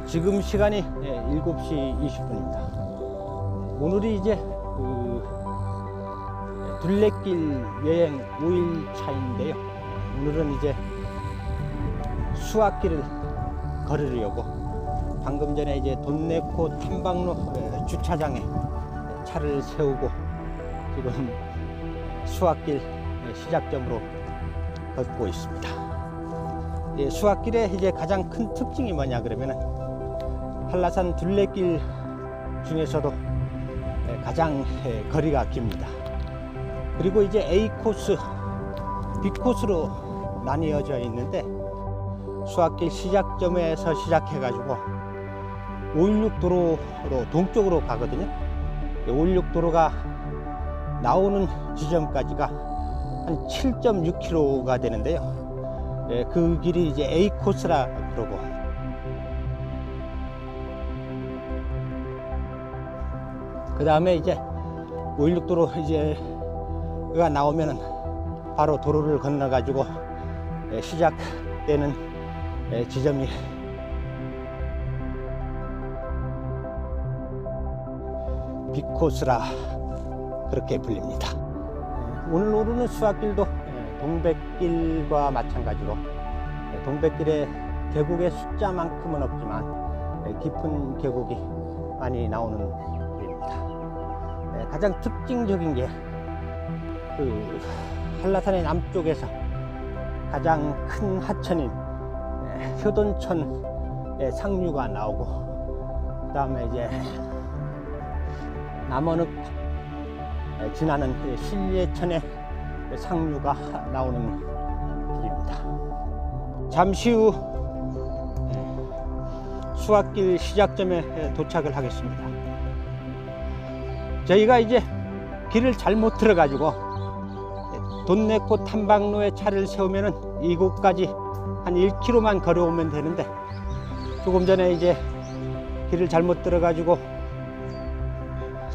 지금 시간이 7시 20분입니다. 오늘이 이제 둘레길 여행 5일 차인데요. 오늘은 이제 수학길을 걸으려고 방금 전에 이제 돈내코 탐방로 주차장에 차를 세우고 지금 수학길 시작점으로 걷고 있습니다. 수학길의 이제 가장 큰 특징이 뭐냐 그러면은 한라산 둘레길 중에서도 가장 거리가 깁니다. 그리고 이제 A 코스, B 코스로 나뉘어져 있는데 수학길 시작점에서 시작해 가지고 516 도로로 동쪽으로 가거든요. 516 도로가 나오는 지점까지가 한 7.6km가 되는데요. 그 길이 이제 A 코스라 그러고, 그 다음에 이제 516 도로 이제가 나오면은 바로 도로를 건너 가지고 시작되는 지점이 B 코스라 그렇게 불립니다. 오늘 오르는 수학길도 동백길과 마찬가지로 동백길의 계곡의 숫자만큼은 없지만 깊은 계곡이 많이 나오는 길입니다. 가장 특징적인 게 한라산의 남쪽에서 가장 큰 하천인 효돈천의 상류가 나오고, 그 다음에 이제 남원읍 지나는 신예천의 상류가 나오는 길입니다. 잠시 후 수학길 시작점에 도착을 하겠습니다. 저희가 이제 길을 잘못 들어가지고 돈내코 탐방로에 차를 세우면은 이곳까지 한 1km만 걸어오면 되는데, 조금 전에 이제 길을 잘못 들어가지고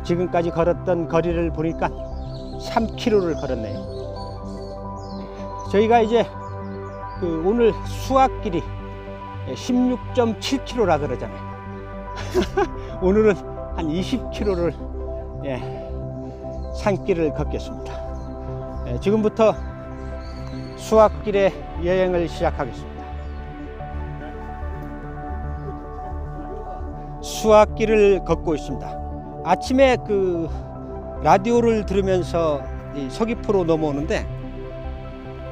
지금까지 걸었던 거리를 보니까 3km를 걸었네요. 저희가 이제 오늘 수학길이 16.7km라 그러잖아요. 오늘은 한 20km를 산길을 걷겠습니다. 지금부터 수학길의 여행을 시작하겠습니다. 수학길을 걷고 있습니다. 아침에 라디오를 들으면서 서귀포로 넘어오는데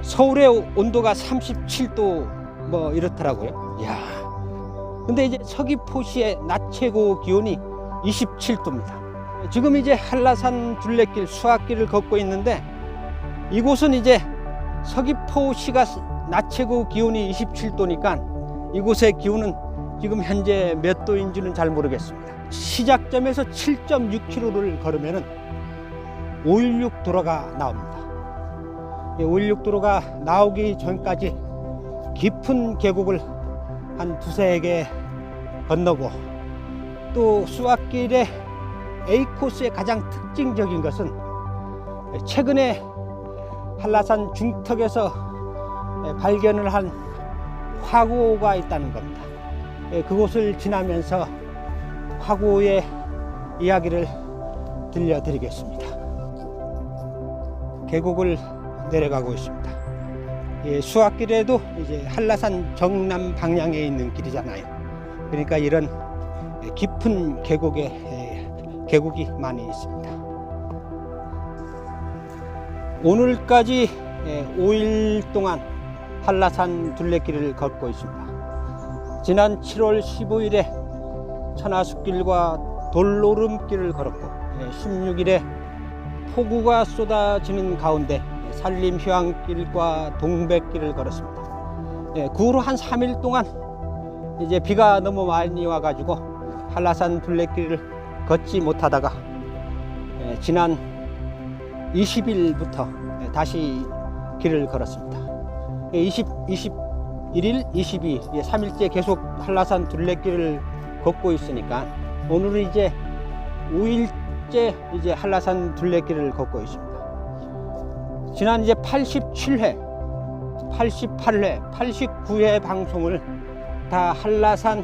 서울의 온도가 37도 뭐 이렇더라고요. 이야. 근데 이제 서귀포시의 낮 최고 기온이 27도입니다. 지금 이제 한라산 둘레길 수학길을 걷고 있는데, 이곳은 이제 서귀포시가 낮 최고 기온이 27도니까 이곳의 기온은 지금 현재 몇 도인지는 잘 모르겠습니다. 시작점에서 7.6km를 걸으면은 516 도로가 나옵니다. 516 도로가 나오기 전까지 깊은 계곡을 한 두세 개 건너고, 또 수학길의 A 코스의 가장 특징적인 것은 최근에 한라산 중턱에서 발견을 한 화고가 있다는 겁니다. 그곳을 지나면서 화고의 이야기를 들려드리겠습니다. 계곡을 내려가고 있습니다. 수학길에도 이제 한라산 정남 방향에 있는 길이잖아요. 그러니까 이런 깊은 계곡이 많이 있습니다. 오늘까지 5일 동안 한라산 둘레길을 걷고 있습니다. 지난 7월 15일에 천하숲길과 돌노름길을 걸었고, 16일에 폭우가 쏟아지는 가운데 산림휴양길과 동백길을 걸었습니다. 그 후로 한 3일 동안 이제 비가 너무 많이 와가지고 한라산 둘레길을 걷지 못하다가 지난 20일부터 다시 길을 걸었습니다. 21일, 22일, 3일째 계속 한라산 둘레길을 걷고 있으니까 오늘은 이제 5일째 이제 한라산 둘레길을 걷고 있습니다. 지난 이제 87회, 88회, 89회 방송을 다 한라산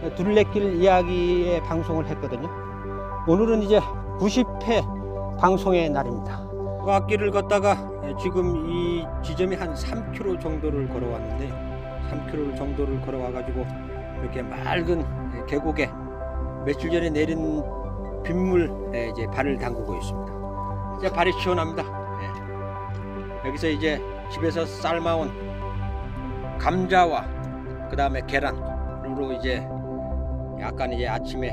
둘레길 이야기의 방송을 했거든요. 오늘은 이제 90회 방송의 날입니다. 앞길을 걷다가 지금 이 지점이 한 3km 정도를 걸어왔는데 3km 정도를 걸어와 가지고 이렇게 맑은 계곡에 며칠 전에 내린 빗물에 이제 발을 담그고 있습니다. 이제 발이 시원합니다. 여기서 이제 집에서 삶아온 감자와 그 다음에 계란으로 이제 약간 이제 아침에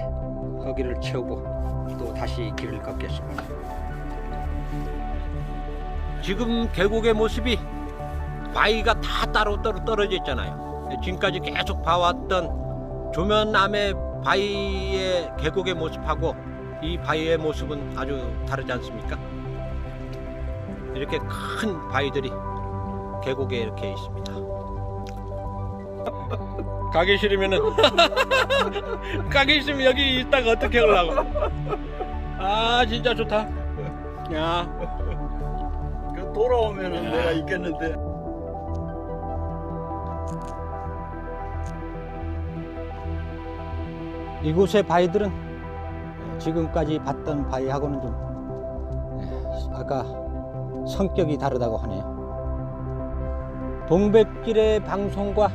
허기를 채우고 또 다시 길을 걷겠습니다. 지금 계곡의 모습이 바위가 다 따로 떨어져 있잖아요. 지금까지 계속 봐왔던 조면암의 바위의 계곡의 모습하고 이 바위의 모습은 아주 다르지 않습니까? 이렇게 큰 바위들이 계곡에 이렇게 있습니다. 가기 싫으면은 가기 싫으면 여기 있다가 어떻게 하려고? 아 진짜 좋다. 야 돌아오면은 내가 있겠는데. 이곳의 바위들은 지금까지 봤던 바위하고는 좀 아까 성격이 다르다고 하네요. 동백길의 방송과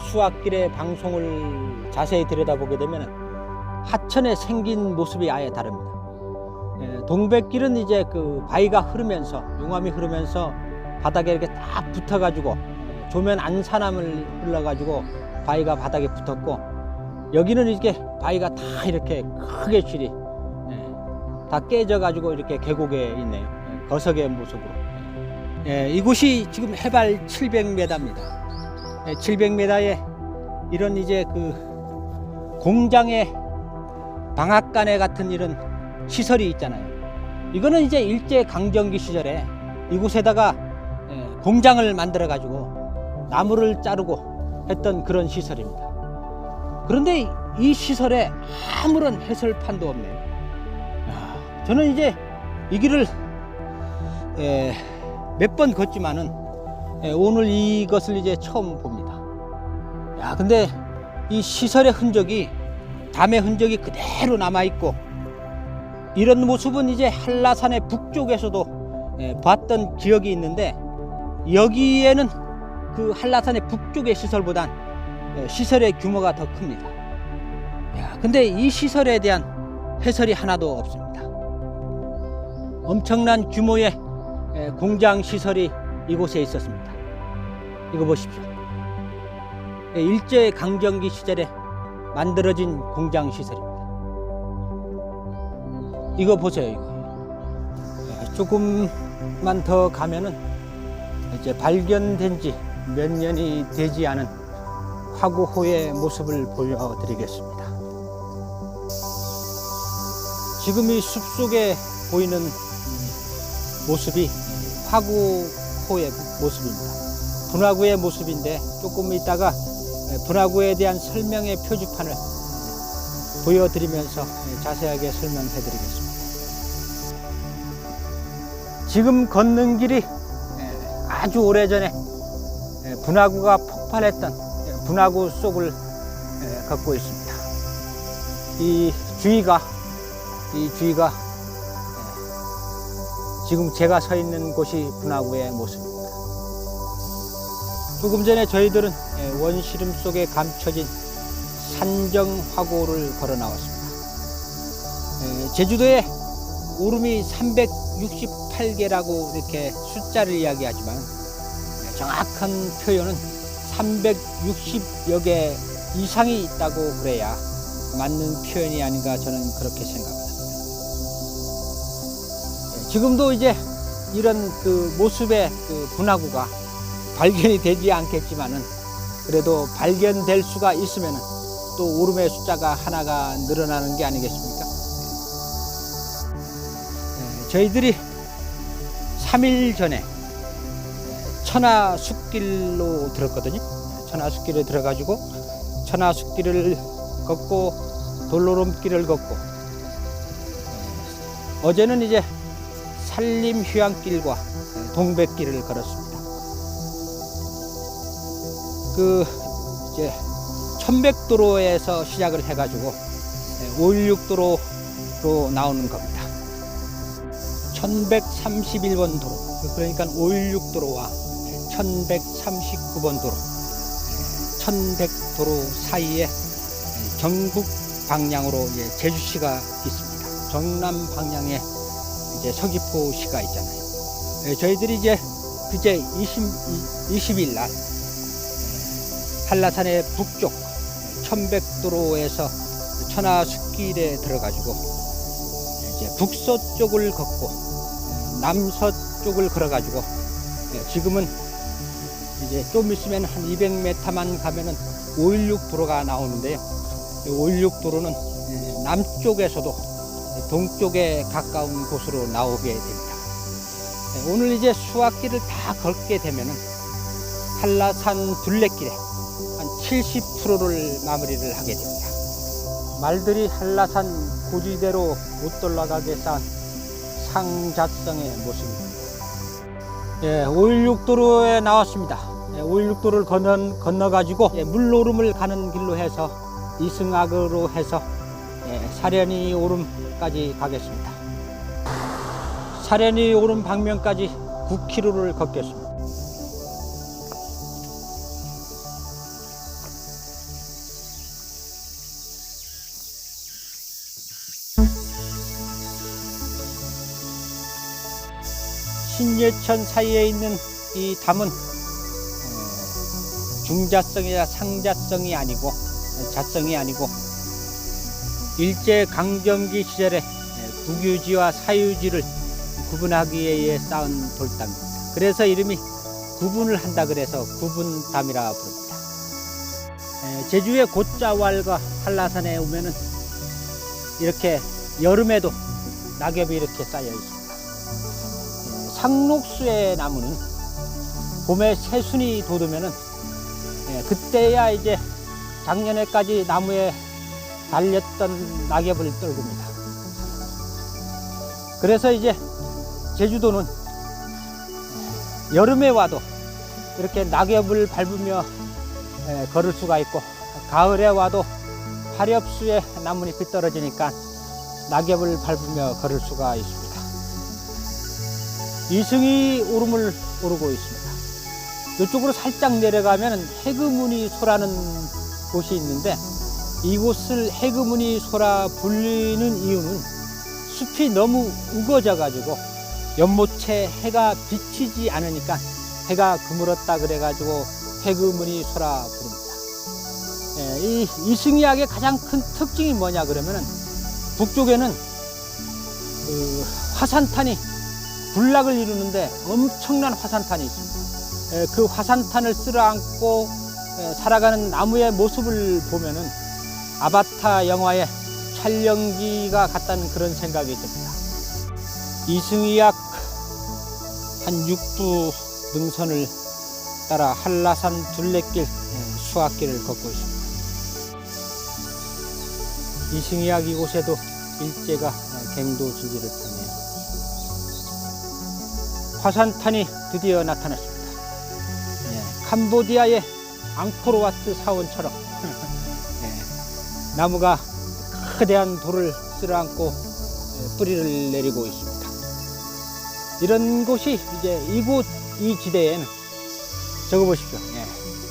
수학길의 방송을 자세히 들여다보게 되면 하천에 생긴 모습이 아예 다릅니다. 동백길은 이제 그 바위가 흐르면서 용암이 흐르면서 바닥에 이렇게 딱 붙어가지고 조면 안산암을 흘러가지고 바위가 바닥에 붙었고, 여기는 이렇게 바위가 다 이렇게 크게 실이 다 깨져가지고 이렇게 계곡에 있네요. 거석의 모습으로. 이곳이 지금 해발 700m입니다. 700m에 이런 이제 그 공장의 방앗간에 같은 이런 시설이 있잖아요. 이거는 이제 일제 강점기 시절에 이곳에다가 공장을 만들어 가지고 나무를 자르고 했던 그런 시설입니다. 그런데 이 시설에 아무런 해설판도 없네요. 저는 이제 이 길을 몇 번 걷지만은 오늘 이것을 이제 처음 봅니다. 야, 근데 이 시설의 흔적이, 담의 흔적이 그대로 남아 있고, 이런 모습은 이제 한라산의 북쪽에서도 봤던 기억이 있는데, 여기에는 그 한라산의 북쪽의 시설보단 시설의 규모가 더 큽니다. 야, 근데 이 시설에 대한 해설이 하나도 없습니다. 엄청난 규모의 공장 시설이 이곳에 있었습니다. 이거 보십시오. 일제 강점기 시절에 만들어진 공장 시설입니다. 이거 보세요. 이거 조금만 더 가면은 이제 발견된 지 몇 년이 되지 않은 화구호의 모습을 보여드리겠습니다. 지금 이 숲속에 보이는 모습이 화구호의 모습입니다. 분화구의 모습인데 조금 있다가 분화구에 대한 설명의 표지판을 보여드리면서 자세하게 설명해 드리겠습니다. 지금 걷는 길이 아주 오래전에 분화구가 폭발했던 분화구 속을 걷고 있습니다. 이 주위가 지금 제가 서 있는 곳이 분화구의 모습입니다. 조금 전에 저희들은 원시름 속에 감춰진 산정화고를 걸어 나왔습니다. 제주도에 오름이 368개라고 이렇게 숫자를 이야기하지만 정확한 표현은 360여 개 이상이 있다고 그래야 맞는 표현이 아닌가, 저는 그렇게 생각합니다. 지금도 이제 이런 그 모습의 그 분화구가 발견이 되지 않겠지만은, 그래도 발견될 수가 있으면은 또 오름의 숫자가 하나가 늘어나는 게 아니겠습니까? 저희들이 3일 전에 천하숲길로 들었거든요. 천하숲길에 들어가지고 천하숲길을 걷고 돌로름길을 걷고, 어제는 이제 산림휴양길과 동백길을 걸었습니다. 그 이제 천백도로에서 시작을 해가지고 516도로로 나오는 겁니다. 1131번 도로, 그러니까 516도로와 1139번 도로, 1100도로 사이에 전북 방향으로 제주시가 있습니다. 전남 방향에 이제 서귀포시가 있잖아요. 저희들이 이제 그제 20일 날 한라산의 북쪽 1100도로에서 천하숲길에 들어가지고 이제 북서쪽을 걷고 남서쪽을 걸어가지고 지금은 이제 좀 있으면 한 200m만 가면은 516 도로가 나오는데요. 516 도로는 남쪽에서도 동쪽에 가까운 곳으로 나오게 됩니다. 오늘 이제 수학길을 다 걷게 되면은 한라산 둘레길에 한 70%를 마무리를 하게 됩니다. 말들이 한라산 고지대로 못 올라가게 쌓은 상자성의 모습입니다. 516 도로에 나왔습니다. 516 도로를 건너가지고 물노름을 가는 길로 해서 이승악으로 해서 사려니 오름까지 가겠습니다. 사려니 오름 방면까지 9km를 걷겠습니다. 신예천 사이에 있는 이 담은 중자성이나 상자성이 아니고 자성이 아니고 일제강점기 시절에 북유지와 사유지를 구분하기 위해 쌓은 돌담입니다. 그래서 이름이 구분을 한다 그래서 구분담이라 부릅니다. 제주의 곶자왈과 한라산에 오면은 이렇게 여름에도 낙엽이 이렇게 쌓여 있습니다. 상록수의 나무는 봄에 새순이 돋으면은 그때야 이제 작년에까지 나무에 달렸던 낙엽을 떨굽니다. 그래서 이제 제주도는 여름에 와도 이렇게 낙엽을 밟으며 걸을 수가 있고, 가을에 와도 화렵수에 나뭇잎이 떨어지니까 낙엽을 밟으며 걸을 수가 있습니다. 이승이 오름을 오르고 있습니다. 이쪽으로 살짝 내려가면 해금문이 소라는 곳이 있는데, 이곳을 해금문이 소라 불리는 이유는 숲이 너무 우거져 가지고 연못에 해가 비치지 않으니까 해가 그물었다 그래 가지고 해금문이 소라 부릅니다. 이 이승이악의 가장 큰 특징이 뭐냐 그러면은, 북쪽에는 화산탄이 군락을 이루는데 엄청난 화산탄이 있습니다. 그 화산탄을 쓸어안고 살아가는 나무의 모습을 보면은 아바타 영화의 촬영지가 같다는 그런 생각이 듭니다. 이승이악 한 6부 능선을 따라 한라산 둘레길 수학길을 걷고 있습니다. 이승이악 이곳에도 일제가 갱도지지를 폈네요. 화산탄이 드디어 나타났습니다. 캄보디아의 앙코르와트 사원처럼 나무가 거대한 돌을 쓸어안고 뿌리를 내리고 있습니다. 이런 곳이 이제 이 지대에는 저거 보십시오.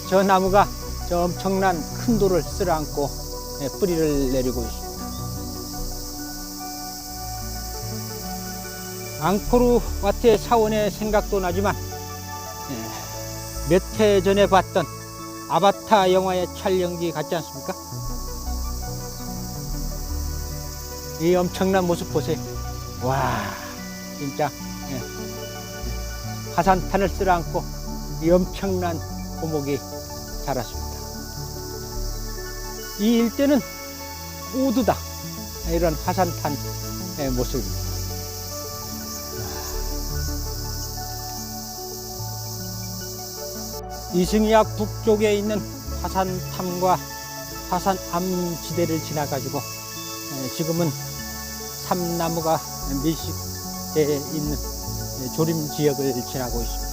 저 나무가 저 엄청난 큰 돌을 쓸어안고 뿌리를 내리고 있습니다. 앙코르와트의 사원의 생각도 나지만 몇 해 전에 봤던 아바타 영화의 촬영지 같지 않습니까? 이 엄청난 모습 보세요. 와, 진짜 화산탄을 쓸어안고 이 엄청난 고목이 자랐습니다. 이 일대는 오드다, 이런 화산탄의 모습입니다. 이승이악 북쪽에 있는 화산탐과 화산암 지대를 지나가지고 지금은 삼나무가 밀식되어 있는 조림 지역을 지나고 있습니다.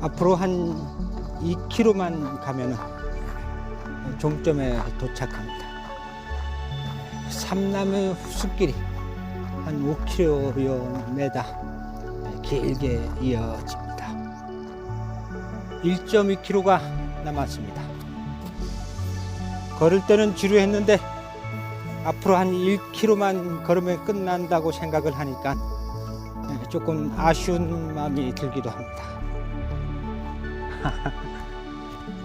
앞으로 한 2km만 가면은 종점에 도착합니다. 삼나무 숲길이 한 5km 길게 이어집니다. 1.2km가 남았습니다. 걸을 때는 지루했는데 앞으로 한 1km만 걸으면 끝난다고 생각을 하니까 조금 아쉬운 마음이 들기도 합니다.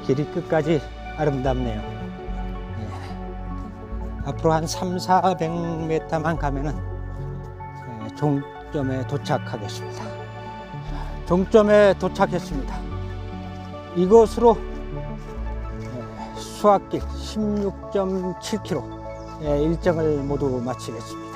길이 끝까지 아름답네요. 앞으로 한 300~400m만 가면은 종점에 도착하겠습니다. 종점에 도착했습니다. 이곳으로 수학길 16.7km 일정을 모두 마치겠습니다.